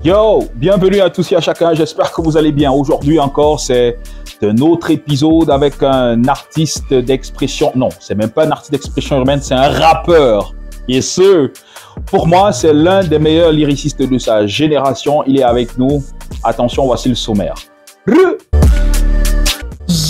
Yo, bienvenue à tous et à chacun, j'espère que vous allez bien. Aujourd'hui encore, c'est un autre épisode avec un artiste d'expression. Non, c'est même pas un artiste d'expression urbaine, c'est un rappeur. Et pour moi, c'est l'un des meilleurs lyricistes de sa génération. Il est avec nous. Attention, voici le sommaire.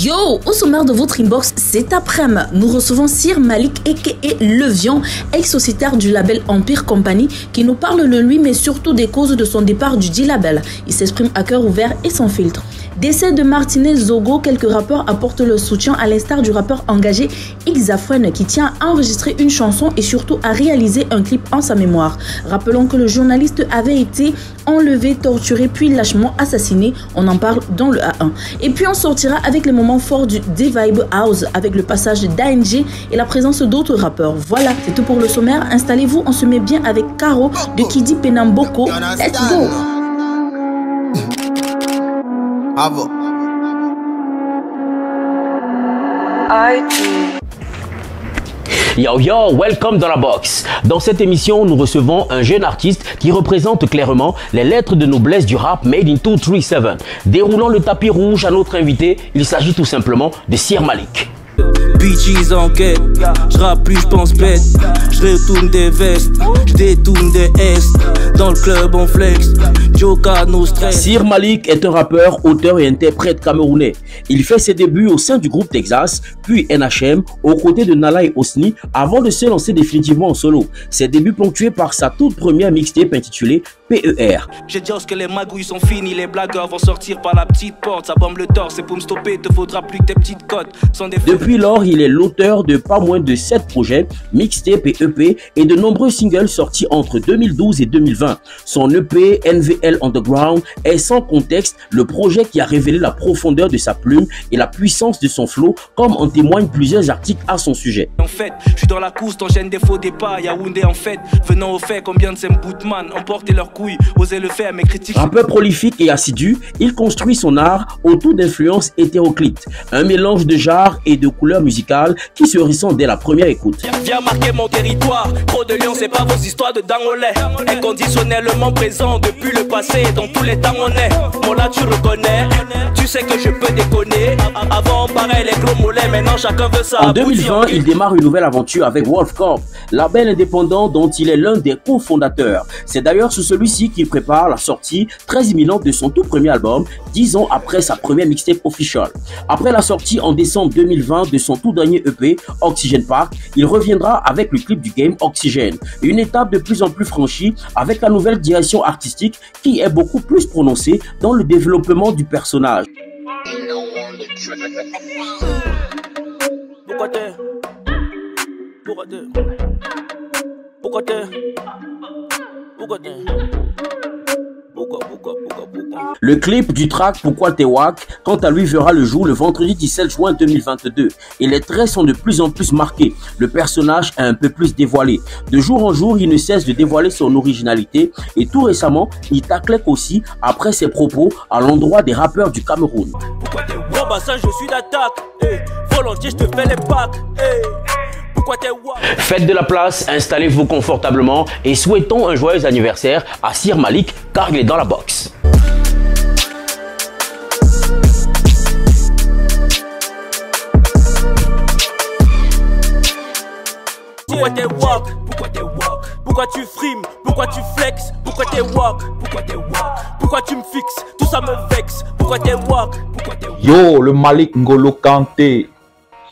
Yo, au sommaire de votre inbox, cet après-midi, nous recevons Sir Malik aka Levian, ex-sociétaire du label Empire Company, qui nous parle de lui, mais surtout des causes de son départ du dit label. Il s'exprime à cœur ouvert et sans filtre. Décès de Martinez Zogo, quelques rappeurs apportent le soutien à l'instar du rappeur engagé Xafren qui tient à enregistrer une chanson et surtout à réaliser un clip en sa mémoire. Rappelons que le journaliste avait été enlevé, torturé puis lâchement assassiné. On en parle dans le A1. Et puis on sortira avec les moments forts du D-Vibe House avec le passage d'ANG et la présence d'autres rappeurs. Voilà, c'est tout pour le sommaire. Installez-vous, on se met bien avec Caro de Kidi Penamboko. Let's go! Bravo. Yo yo, welcome dans la box. Dans cette émission, nous recevons un jeune artiste qui représente clairement les lettres de noblesse du rap made in 237. Déroulant le tapis rouge à notre invité, il s'agit tout simplement de Sir Malik. Bitches en quête, je rappe plus, je pense bête. Je retourne des vestes, je détourne des S. Dans le club on flex, Joka no stress. Sir Malik est un rappeur, auteur et interprète camerounais. Il fait ses débuts au sein du groupe Texas, puis NHM, aux côtés de Nala et Osni, avant de se lancer définitivement en solo. Ses débuts ponctués par sa toute première mixtape intitulée PER. J'ai dit que les magouilles sont finis, les blagueurs vont sortir par la petite porte. Ça bombe le torse et pour me stopper, te faudra plus que tes petites cotes. Depuis lors, il est l'auteur de pas moins de 7 projets, mixtape et EP, et de nombreux singles sortis entre 2012 et 2020. Son EP NVL Underground est sans contexte le projet qui a révélé la profondeur de sa plume et la puissance de son flow, comme en témoignent plusieurs articles à son sujet. En fait, je suis dans la course, t'enchaînes des faux départs, Yaoundé en fait. Venant au fait, combien de ces bootman emportent leurs couilles, oser le faire, mais critiques. Rappeur prolifique et assidu, il construit son art autour d'influences hétéroclites, un mélange de genres et de couleurs musicales qui se ressent dès la première écoute. Viens marquer mon territoire, trop de lions, c'est pas vos histoires de dangolais. Inconditionnellement présent depuis le passé, dans tous les temps on est. Mon là tu reconnais, tu sais que je peux déconner. Avant pareil les gros mollets, maintenant chacun veut ça. En 2020, il démarre une nouvelle aventure avec Wolf Corp, label indépendant dont il est l'un des cofondateurs. C'est d'ailleurs sur celui-ci qu'il prépare la sortie très imminente de son tout premier album, 10 ans après sa première mixtape officielle. Après la sortie en décembre 2020 de son tout dernier EP, Oxygen Park, il reviendra avec le clip du game Oxygen, une étape de plus en plus franchie avec la nouvelle direction artistique qui est beaucoup plus prononcée dans le développement du personnage. Le clip du track Pourquoi t'es wack, quant à lui, verra le jour le vendredi 17 juin 2022 et les traits sont de plus en plus marqués. Le personnage est un peu plus dévoilé. De jour en jour, il ne cesse de dévoiler son originalité et tout récemment, il taclait aussi après ses propos à l'endroit des rappeurs du Cameroun. Pourquoi t'es wack? Bon bah ça je suis d'attaque, volontiers je te fais les packs, Faites de la place, installez-vous confortablement et souhaitons un joyeux anniversaire à Sir Malik car il est dans la box. Pourquoi t'es wack? Pourquoi t'es wack? Pourquoi tu frimes? Pourquoi tu flexes? Pourquoi t'es wack? Pourquoi t'es wack? Pourquoi tu me fixes? Tout ça me vexe. Pourquoi t'es wack? Pourquoi t'es wack? Yo, le Malik Ngolo Kanté.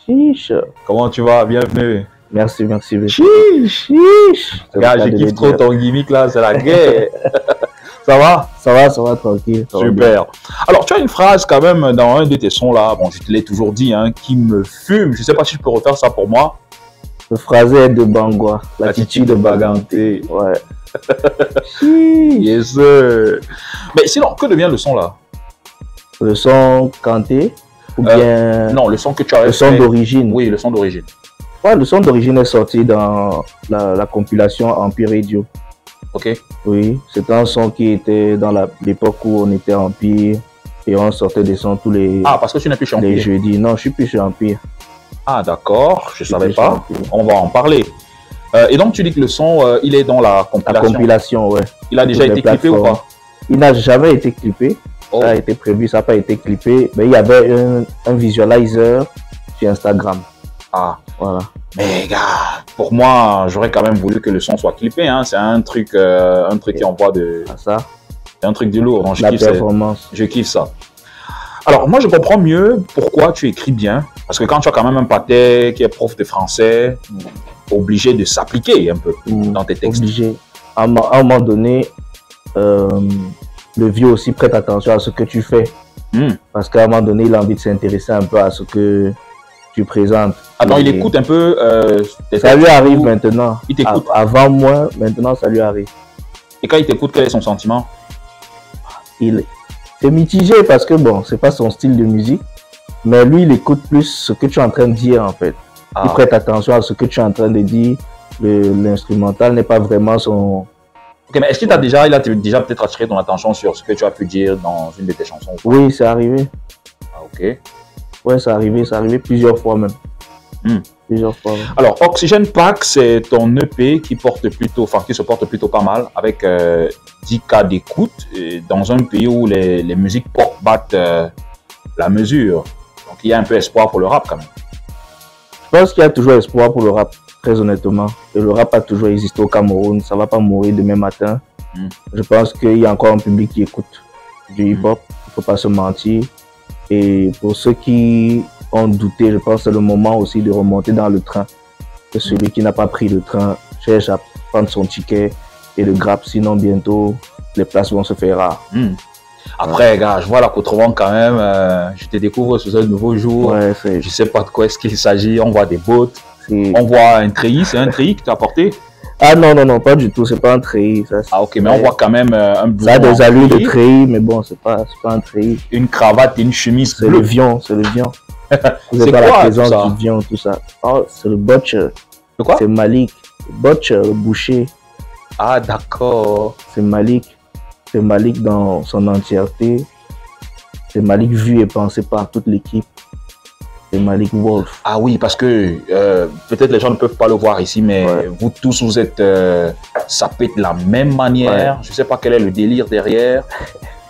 Chiche. Comment tu vas? Bienvenue. Merci. Chiche. Regarde, je kiffe trop ton gimmick là, c'est la guerre. Ça va? Ça va, tranquille. Super. Alors, tu as une phrase quand même dans un de tes sons là, bon, je te l'ai toujours dit, hein, qui me fume. Je sais pas si tu peux refaire ça pour moi. Le phrasé de Bangwa, l'attitude de Baganté. Ouais. Yes, sir. Mais sinon, que devient le son là? Le son Kanté ou bien... Non, le son que tu as... Le son d'origine. Oui, le son d'origine. Ouais, le son d'origine est sorti dans la compilation Empire Radio. Ok. Oui, c'est un son qui était dans l'époque où on était Empire et on sortait des sons tous les... Ah, parce que tu n'es plus chez Empire. Les jeudis. Non, je suis plus chez Empire. Ah, d'accord, je ne savais pas. On va en parler. Et donc, tu dis que le son, il est dans la compilation. La compilation, ouais. Il a déjà été clippé ou pas? Il n'a jamais été clippé. Oh. Ça a été prévu, ça n'a pas été clippé. Mais il y avait un visualizer sur Instagram. Ah. Voilà. Mais gars, pour moi, j'aurais quand même voulu que le son soit clippé. Hein. C'est un truc qui envoie de... Ça, c'est un truc de lourd. Donc, la performance. Je kiffe ça. Alors, moi, je comprends mieux pourquoi tu écris bien. Parce que quand tu as quand même un pâté qui est prof de français, obligé de s'appliquer un peu dans tes textes. Obligé. À un moment donné, le vieux aussi prête attention à ce que tu fais. Parce qu'à un moment donné, il a envie de s'intéresser un peu à ce que tu présentes. Attends, il écoute un peu. Ça lui arrive maintenant. Il t'écoute. Avant moi, maintenant, ça lui arrive. Et quand il t'écoute, quel est son sentiment? C'est mitigé parce que bon, c'est pas son style de musique. Mais lui, il écoute plus ce que tu es en train de dire en fait. Ah. Il prête attention à ce que tu es en train de dire. L'instrumental n'est pas vraiment son... Ok, mais est-ce qu'il il a déjà peut-être attiré ton attention sur ce que tu as pu dire dans une de tes chansons? Oui, c'est arrivé. Ah, ok. Ouais, c'est arrivé plusieurs fois même. Plusieurs fois. Même. Alors, Oxygen Pack, c'est ton EP qui se porte plutôt pas mal, avec 10K d'écoute, dans un pays où les musiques pop battent la mesure. Donc, il y a un peu espoir pour le rap quand même. Je pense qu'il y a toujours espoir pour le rap, très honnêtement. Et le rap a toujours existé au Cameroun, ça ne va pas mourir demain matin. Je pense qu'il y a encore un public qui écoute du hip-hop, il ne faut pas se mentir. Et pour ceux qui ont douté, je pense que c'est le moment aussi de remonter dans le train. Que celui qui n'a pas pris le train cherche à prendre son ticket et le grappe, sinon bientôt les places vont se faire rares. Après, gars, je vois la contrebande quand même. Je te découvre sur ce nouveau jour. Ouais, je sais pas de quoi est-ce qu'il s'agit. On voit des bottes. On voit un treillis. C'est un treillis que tu as apporté? Ah non, pas du tout. C'est pas un treillis. Ah ok, mais on voit quand même un bleu. Ça a des allures de treillis, mais bon, c'est pas un treillis. Une cravate et une chemise bleue. C'est le viand. Vous C'est êtes à quoi la présence ça? du viand, tout ça. Oh, c'est le butcher. De quoi? C'est Malik. Butcher, le boucher. Ah d'accord. C'est Malik. C'est Malik dans son entièreté. C'est Malik vu et pensé par toute l'équipe. C'est Malik Wolf. Ah oui, parce que peut-être les gens ne peuvent pas le voir ici, mais vous tous, vous êtes sapés de la même manière. Je ne sais pas quel est le délire derrière,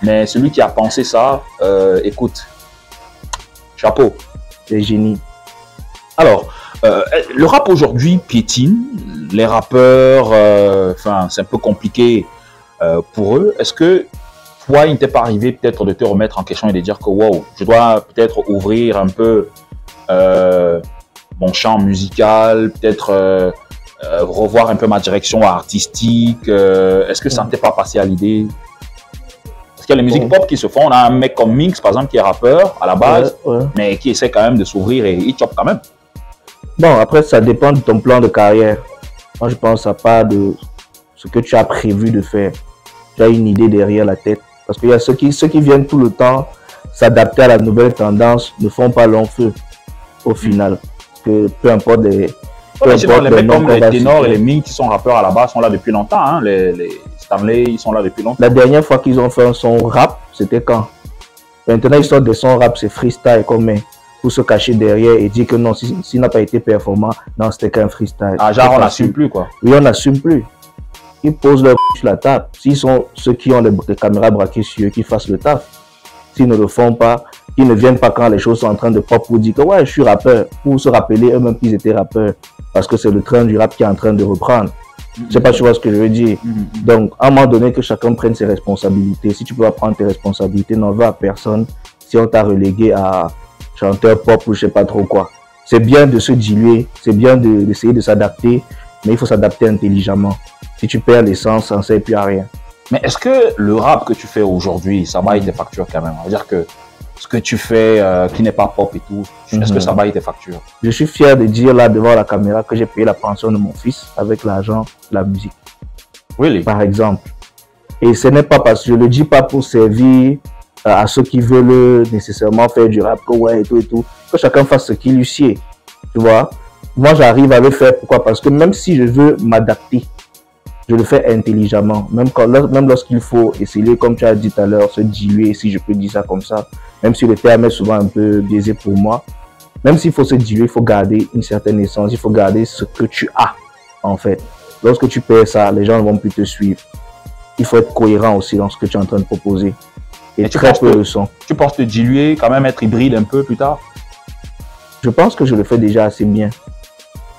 mais celui qui a pensé ça, écoute, chapeau. C'est génie. Alors, le rap aujourd'hui piétine. Les rappeurs, c'est un peu compliqué pour eux. Est-ce que toi, il ne t'est pas arrivé peut-être de te remettre en question et de dire que wow, je dois peut-être ouvrir un peu mon champ musical, peut-être revoir un peu ma direction artistique. Est-ce que ça ne t'est pas passé à l'idée? Parce qu'il y a les musiques pop qui se font. On a un mec comme Minx, par exemple, qui est rappeur à la base, mais qui essaie quand même de s'ouvrir et il chope quand même. Bon, après, ça dépend de ton plan de carrière. Moi, je pense à pas de ce que tu as prévu de faire. Tu as une idée derrière la tête. Parce qu'il y a ceux qui viennent tout le temps s'adapter à la nouvelle tendance, ne font pas long feu au final. Parce que peu importe les... les mecs comme les ténors et les Ming qui sont rappeurs à la base sont là depuis longtemps. Hein. Les Stanley, ils sont là depuis longtemps. La dernière fois qu'ils ont fait un son rap, c'était quand? Maintenant, ils sortent des sons rap, c'est freestyle comme pour se cacher derrière et dire que non, s'il n'a pas été performant, non, c'était qu'un freestyle. Ah, genre, on n'assume plus, quoi. Oui, on n'assume plus. Ils posent leur sur la table. S'ils sont ceux qui ont les caméras braquées sur eux, qui fassent le taf. S'ils ne le font pas, qu'ils ne viennent pas quand les choses sont en train de pop pour dire que ouais, je suis rappeur, pour se rappeler eux-mêmes qu'ils étaient rappeurs. Parce que c'est le train du rap qui est en train de reprendre. Je sais pas si tu vois ce que je veux dire. Donc, à un moment donné, que chacun prenne ses responsabilités. Si tu peux pas prendre tes responsabilités, n'en va à personne. Si on t'a relégué à chanteur pop ou je sais pas trop quoi. C'est bien de se diluer, c'est bien d'essayer de s'adapter, mais il faut s'adapter intelligemment. Si tu perds l'essence, ça ne sert plus à rien. Mais est-ce que le rap que tu fais aujourd'hui, ça va être tes factures quand même? On va dire que ce que tu fais qui n'est pas pop et tout, est-ce que ça va être tes factures? Je suis fier de dire là devant la caméra que j'ai payé la pension de mon fils avec l'argent de la musique. Really? Par exemple. Et ce n'est pas parce que je ne le dis pas pour servir à ceux qui veulent nécessairement faire du rap, que ouais, et tout. Que chacun fasse ce qui lui sied. Tu vois? Moi, j'arrive à le faire. Pourquoi? Parce que même si je veux m'adapter, je le fais intelligemment. Même lorsqu'il faut essayer, comme tu as dit tout à l'heure, se diluer, si je peux dire ça comme ça. Même si le terme est souvent un peu biaisé pour moi. Même s'il faut se diluer, il faut garder une certaine essence. Il faut garder ce que tu as, en fait. Lorsque tu perds ça, les gens ne vont plus te suivre. il faut être cohérent aussi dans ce que tu es en train de proposer. Et tu très peu le sont. Tu penses te diluer, quand même être hybride un peu plus tard? Je pense que je le fais déjà assez bien.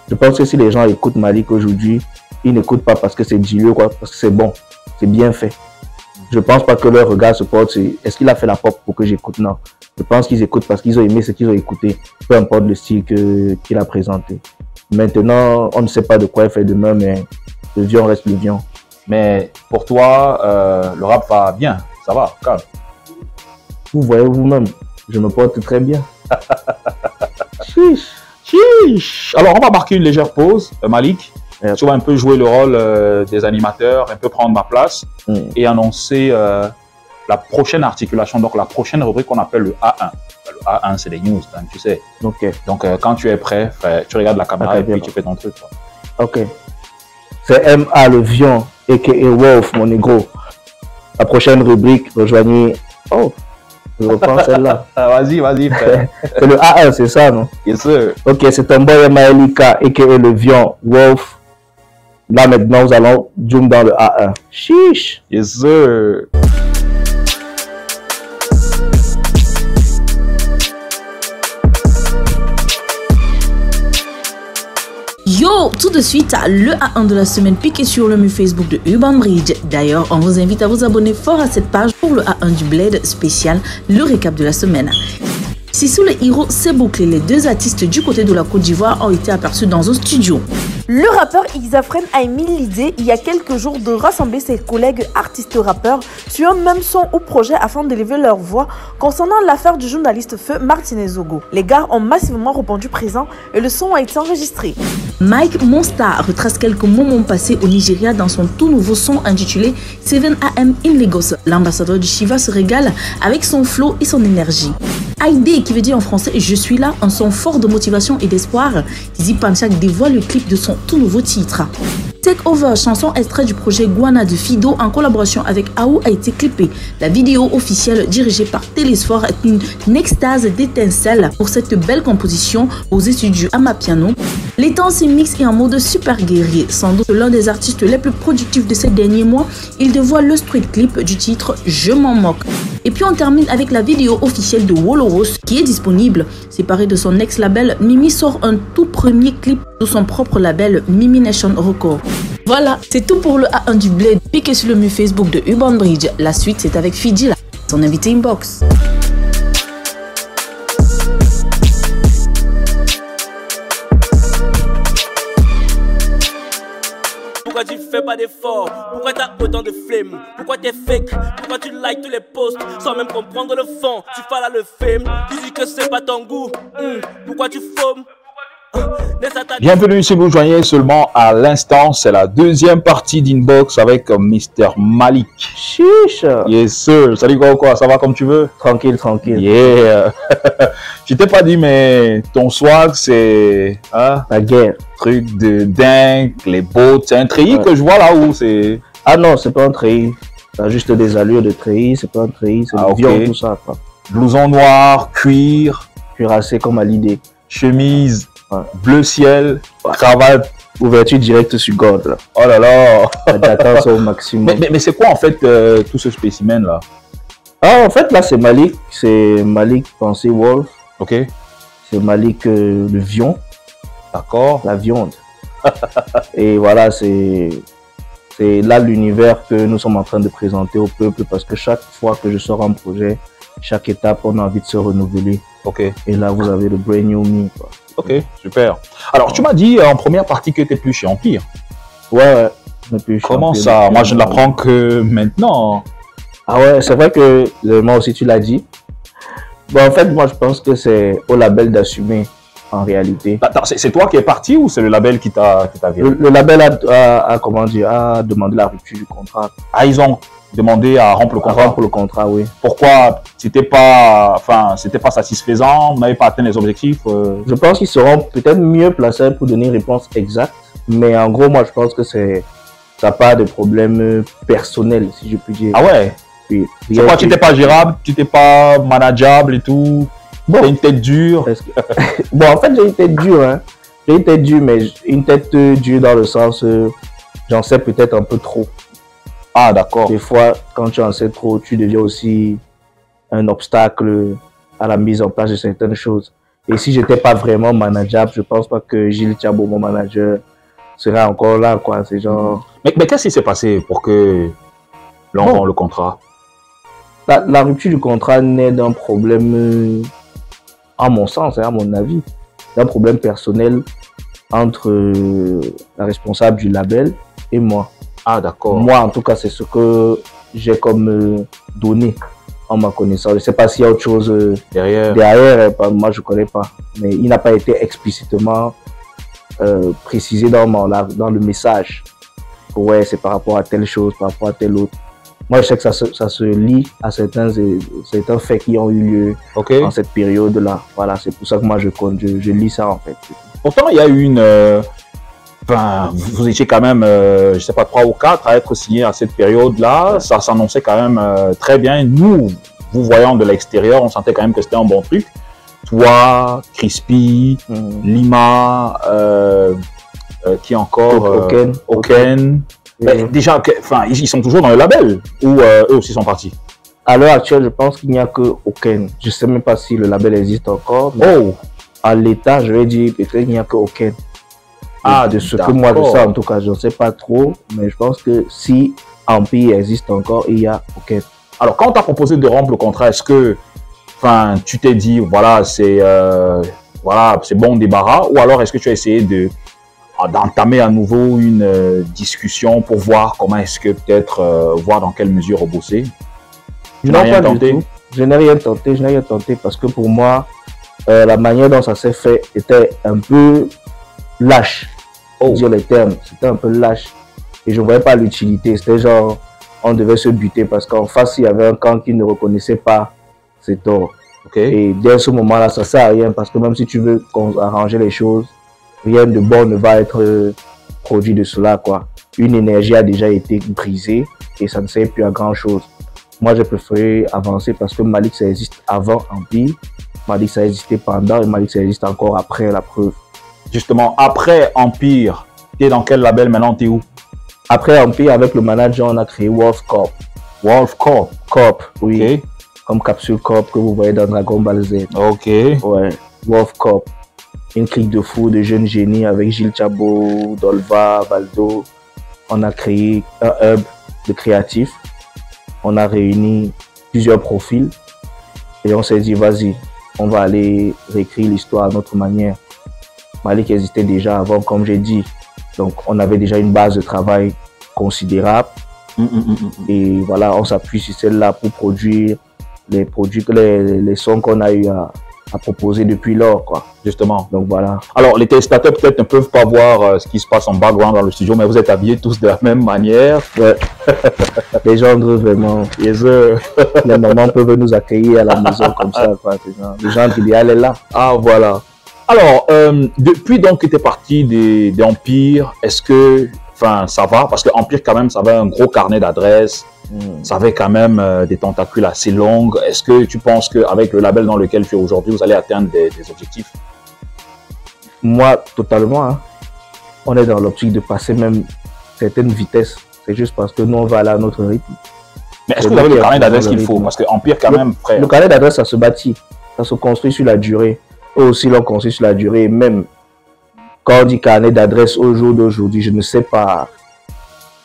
Je pense que si les gens écoutent Malik aujourd'hui, ils n'écoutent pas parce que c'est dilué, quoi, parce que c'est bon, c'est bien fait. Je pense pas que leur regard se porte sur est-ce qu'il a fait la pop pour que j'écoute? Non. Je pense qu'ils écoutent parce qu'ils ont aimé ce qu'ils ont écouté, peu importe le style qu'il a présenté. Maintenant, on ne sait pas de quoi il fait demain, mais le Vion reste le Vion. Mais pour toi, le rap va bien, ça va, calme. Vous voyez vous-même, je me porte très bien. Chiche. Chiche. Alors, on va marquer une légère pause, Malik. Tu vas un peu jouer le rôle des animateurs, un peu prendre ma place et annoncer la prochaine articulation, donc la prochaine rubrique qu'on appelle le A1. Le A1, c'est les news, hein, tu sais. Okay. Donc, quand tu es prêt, tu regardes la caméra et puis tu fais ton truc. Quoi. Ok. C'est MA le Vion, a.k.a. Wolf, mon négro. La prochaine rubrique, rejoignez... Oh, je reprends celle-là. Vas-y, frère. C'est le A1, c'est ça, non? Yes, sir. Ok, c'est ton boy Malika, a.k.a. le Vion, Wolf. Là, maintenant, nous allons zoom dans le A1. Chiche. Yes, sir. Yo, tout de suite, le A1 de la semaine piqué sur le mur Facebook de Urban Bridge. D'ailleurs, on vous invite à vous abonner fort à cette page pour le A1 du Bled spécial, le récap de la semaine. Si sous les héros s'est bouclé, les deux artistes du côté de la Côte d'Ivoire ont été aperçus dans un studio. Le rappeur Xafren a émis l'idée il y a quelques jours de rassembler ses collègues artistes rappeurs sur un même son ou projet afin d'élever leur voix concernant l'affaire du journaliste Feu Martinez Zogo. Les gars ont massivement répondu présent et le son a été enregistré. Mike Monstar retrace quelques moments passés au Nigeria dans son tout nouveau son intitulé 7 AM in Lagos. L'ambassadeur du Shiva se régale avec son flow et son énergie. Aïdé, qui veut dire en français « Je suis là », un son fort de motivation et d'espoir. Tizi Panchak dévoile le clip de son tout nouveau titre. Take Over, chanson extrait du projet Guana de Fido en collaboration avec AO, a été clippée. La vidéo officielle dirigée par Télésphore est une extase d'étincelles pour cette belle composition aux studios Amapiano. Les temps se mixent et en mode super guerrier. Sans doute l'un des artistes les plus productifs de ces derniers mois, il dévoile le street clip du titre Je m'en moque. Et puis on termine avec la vidéo officielle de Woloros qui est disponible. Séparé de son ex-label, Mimi sort un tout premier clip de son propre label Mimi Nation Record. Voilà, c'est tout pour le A1 du Bled piqué sur le mur Facebook de Urban Bridge. La suite c'est avec Fidji, son invité inbox. Pourquoi tu fais pas d'efforts? Pourquoi t'as autant de flemme? Pourquoi t'es fake? Pourquoi tu likes tous les posts sans même comprendre le fond? Tu fais là le fame, tu dis que c'est pas ton goût. Pourquoi tu faumes? Bienvenue si vous joignez seulement à l'instant, c'est la deuxième partie d'Inbox avec Mr. Malik. Chiche. Yes sir, salut quoi, ça va comme tu veux? Tranquille, tranquille. Yeah. Je t'ai pas dit mais ton swag c'est... Hein? La guerre. Truc de dingue, les bottes, c'est un treillis que je vois là où c'est... Ah non, c'est pas un treillis. T'as juste des allures de treillis, c'est pas un treillis, c'est du viande, tout ça. Quoi. Blouson noir, cuir. Cuirassé comme à l'idée. Chemise. Ouais. Bleu ciel, cravate, ouverture directe sur gorge. Là. Oh là là. J'attends au maximum. Mais c'est quoi en fait tout ce spécimen là? Ah en fait là c'est Malik pensé Wolf. Ok. C'est Malik le Vion. D'accord. La viande. Et voilà c'est là l'univers que nous sommes en train de présenter au peuple parce que chaque fois que je sors un projet, chaque étape on a envie de se renouveler. Ok. Et là vous avez le brand new me quoi. Ok, super. Alors, tu m'as dit en première partie que tu n'es plus chez Empire. Ouais. Comment ça? Moi, je ne l'apprends que maintenant. Ah ouais, c'est vrai que moi aussi, tu l'as dit. Bon, en fait, moi, je pense que c'est au label d'assumer, en réalité. Attends, c'est toi qui es parti ou c'est le label qui t'a viré? Le label a demandé la rupture du contrat. Ah, ils ont demandé à rompre le contrat? À rompre le contrat, oui. Pourquoi? C'était pas satisfaisant, vous n'avez pas atteint les objectifs? Je pense qu'ils seront peut-être mieux placés pour donner une réponse exacte. Mais en gros, moi, je pense que ça pas de problème personnel, si je puis dire. Ah ouais? Oui. C'est quoi, tu n'étais pas gérable, tu n'étais pas manageable et tout? Bon. T'as une tête dure? Bon, en fait, j'ai une tête dure, hein. J'ai une tête dure, mais une tête dure dans le sens, j'en sais peut-être un peu trop. Ah, d'accord. Des fois, quand tu en sais trop, tu deviens aussi un obstacle à la mise en place de certaines choses. Et si j'étais pas vraiment manageable, je pense pas que Gilles Thiabo, mon manager, serait encore là, quoi. C'est genre... Mais qu'est-ce qui s'est passé pour que l'on rompt le contrat? La rupture du contrat naît d'un problème, à mon sens, à mon avis, d'un problème personnel entre la responsable du label et moi. Ah, d'accord. Moi, en tout cas, c'est ce que j'ai comme donné en ma connaissance. Je ne sais pas s'il y a autre chose derrière, moi je ne connais pas. Mais il n'a pas été explicitement précisé dans le message. Ouais, c'est par rapport à telle chose, par rapport à telle autre. Moi, je sais que ça se lie à certains faits qui ont eu lieu en cette période-là. Voilà, c'est pour ça que moi, je lis ça, en fait. Pourtant, il y a eu une... Enfin, vous étiez quand même, je ne sais pas, 3 ou 4 à être signé à cette période-là. Ça s'annonçait quand même très bien. Nous, vous voyant de l'extérieur, on sentait quand même que c'était un bon truc. Toi, Crispy, Lima, qui encore Oken. Mais déjà, ils sont toujours dans le label ou eux aussi sont partis? À l'heure actuelle, je pense qu'il n'y a que Oken. Je ne sais même pas si le label existe encore. Mais à l'état, je vais dire peut-être qu'il n'y a que Oken. Ah, de ce que moi je sais, en tout cas, je ne sais pas trop. Mais je pense que si Empire existe encore, il y a Oken. Alors, quand on t'a proposé de rompre le contrat, est-ce que tu t'es dit, voilà, c'est bon débarras, ou alors est-ce que tu as essayé d'entamer à nouveau une discussion pour voir comment est-ce que peut-être, voir dans quelle mesure rebosser? Je n'ai rien tenté. Je n'ai rien tenté parce que pour moi, la manière dont ça s'est fait était un peu lâche. Dire les termes, c'était un peu lâche. Et je ne voyais pas l'utilité. C'était genre, on devait se buter parce qu'en face, il y avait un camp qui ne reconnaissait pas ses torts. Et dès ce moment-là, ça ne sert à rien parce que même si tu veux arranger les choses, rien de bon ne va être produit de cela, quoi. Une énergie a déjà été brisée et ça ne sert plus à grand chose. Moi, j'ai préféré avancer parce que Malik, ça existe avant Empire. Malik, ça existait pendant et Malik, ça existe encore après, la preuve. Justement, après Empire, tu es dans quel label maintenant? Tu es où? Après Empire, avec le manager, on a créé Wolf Corp. Wolf Corp? Corp, oui. Comme Capsule Corp que vous voyez dans Dragon Ball Z. Ouais, Wolf Corp. Une clique de fous, de jeunes génies avec Gilles Thiabo, Dolva, Valdo. On a créé un hub de créatifs. On a réuni plusieurs profils. Et on s'est dit, vas-y, on va aller réécrire l'histoire à notre manière. Malik existait déjà avant, comme j'ai dit. Donc, on avait déjà une base de travail considérable. Et voilà, on s'appuie sur celle-là pour produire les sons qu'on a eu à proposer depuis lors, quoi. Justement. Donc, voilà. Alors, les téléspectateurs peut-être ne peuvent pas voir ce qui se passe en background dans le studio, mais vous êtes habillés tous de la même manière. Ouais. Les gens vraiment. Les mamans peuvent nous accueillir à la maison comme ça, quoi. Les gens idéal est là. Ah, voilà. Alors, depuis donc que tu es parti d'Empire, est-ce que, ça va? Parce que Empire, quand même, ça avait un gros carnet d'adresses, ça avait quand même des tentacules assez longues. Est-ce que tu penses qu'avec le label dans lequel tu es aujourd'hui, vous allez atteindre des objectifs? Moi, totalement. Hein. On est dans l'optique de passer même certaines vitesses. C'est juste parce que nous, on va aller à notre rythme. Mais est-ce que vous avez le carnet d'adresses qu'il faut? Parce que Empire, quand même, frère. Le carnet d'adresses, ça se bâtit. Ça se construit sur la durée. Eux aussi l'ont construit sur la durée. Et même quand on dit carnet d'adresse au jour d'aujourd'hui, je ne sais pas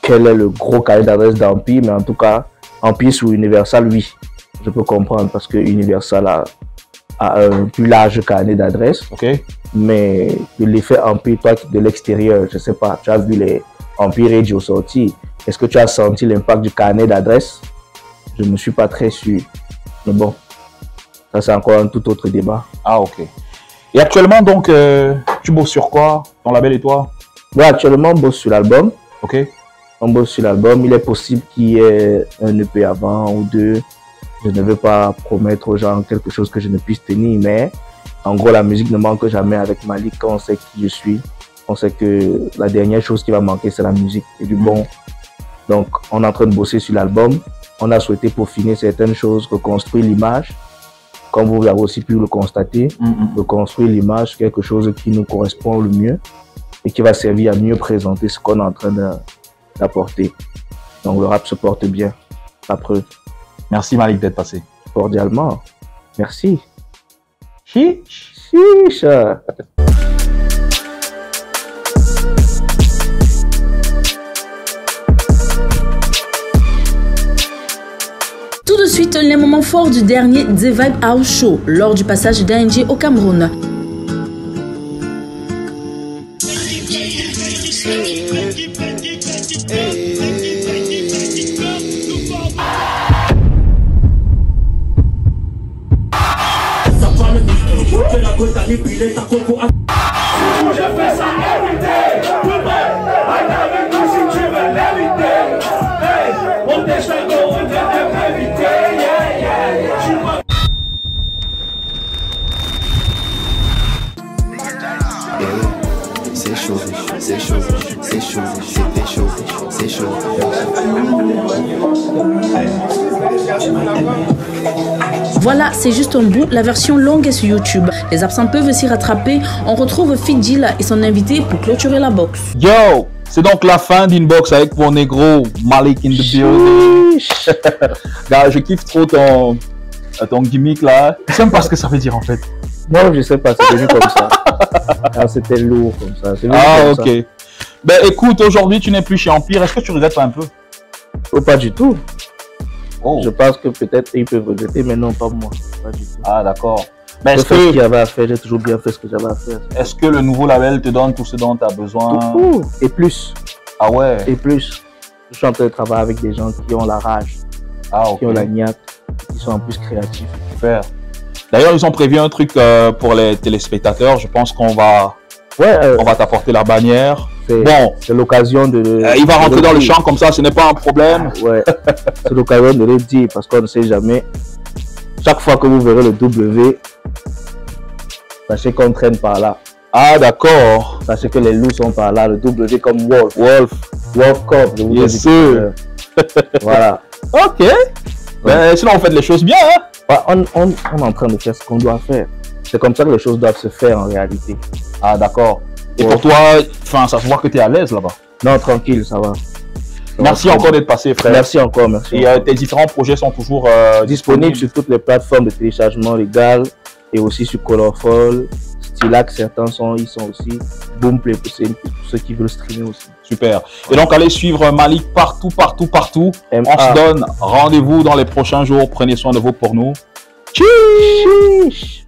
quel est le gros carnet d'adresse d'Empire, mais en tout cas, Empire sous Universal, oui, je peux comprendre parce que Universal a un plus large carnet d'adresse. Mais de l'effet Empire, toi de l'extérieur, je ne sais pas, tu as vu les Empire Radio sortis. Est-ce que tu as senti l'impact du carnet d'adresse? Je ne suis pas très sûr. Mais bon. Ça, c'est encore un tout autre débat. Ah, ok. Et actuellement, donc, tu bosses sur quoi, ton label et toi? Moi, actuellement, on bosse sur l'album. Ok. On bosse sur l'album. Il est possible qu'il y ait un EP avant ou deux. Je ne veux pas promettre aux gens quelque chose que je ne puisse tenir, mais en gros, la musique ne manque jamais avec Malik. Quand on sait qui je suis, on sait que la dernière chose qui va manquer, c'est la musique et du bon. Donc, on est en train de bosser sur l'album. On a souhaité peaufiner certaines choses, reconstruire l'image. Comme vous avez aussi pu le constater, de construire l'image, quelque chose qui nous correspond le mieux et qui va servir à mieux présenter ce qu'on est en train d'apporter. Donc le rap se porte bien, la preuve. Merci Malik d'être passé. Cordialement. Merci. Chiche. Chiche. Tout de suite, les moments forts du dernier The Vibe House Show lors du passage d'ANG au Cameroun. C'est chaud, c'est chaud, c'est chaud, c'était chaud, c'est chaud. Voilà, c'est juste un bout. La version longue est sur YouTube. Les absents peuvent s'y rattraper. On retrouve Fidjil et son invité pour clôturer la box. Yo, c'est donc la fin d'Inbox avec mon négro Malik in the building. Gars, je kiffe trop ton gimmick là. Je sais même pas ce que ça veut dire en fait. Moi, je sais pas, c'était vu comme ça. Ah, c'était lourd comme ça. Ah, ok. Ça. Ben écoute, aujourd'hui tu n'es plus chez Empire. Est-ce que tu regrettes pas un peu? Oh, pas du tout. Oh. Je pense que peut-être ils peuvent regretter, mais non, pas moi. Pas du tout. Ah, d'accord. Mais j'ai fait ce qu'il y avait à faire, j'ai toujours bien fait ce que j'avais à faire. Est-ce que le nouveau label te donne tout ce dont tu as besoin? Tout. Et plus. Ah ouais? Et plus. Je suis en train de travailler avec des gens qui ont la rage, qui ont la niaque, qui sont en plus créatifs. Super. D'ailleurs, ils ont prévu un truc pour les téléspectateurs. Je pense qu'on va, on va t'apporter la bannière. Bon, c'est l'occasion de. Il va rentrer dans le champ comme ça, ce n'est pas un problème. Ouais, c'est l'occasion de le dire parce qu'on ne sait jamais. Chaque fois que vous verrez le W, sachez qu'on traîne par là. Ah, d'accord. Sachez que les loups sont par là. Le W comme Wolf. Wolf Corp. Bien sûr. Voilà. Ok. Ben, sinon, on fait les choses bien. Hein? On est en train de faire ce qu'on doit faire. C'est comme ça que les choses doivent se faire en réalité. Ah, d'accord. Et pour toi, ça se voit que tu es à l'aise là-bas. Non, tranquille, ça va. Merci encore d'être passé, frère. Merci encore, merci. Et tes différents projets sont toujours disponibles sur toutes les plateformes de téléchargement légal et aussi sur Colorful, Stylac, certains ils sont aussi. Boomplay pour ceux qui veulent streamer aussi. Super. Et donc, allez suivre Malik partout. On se donne rendez-vous dans les prochains jours. Prenez soin de vous pour nous. Chiche.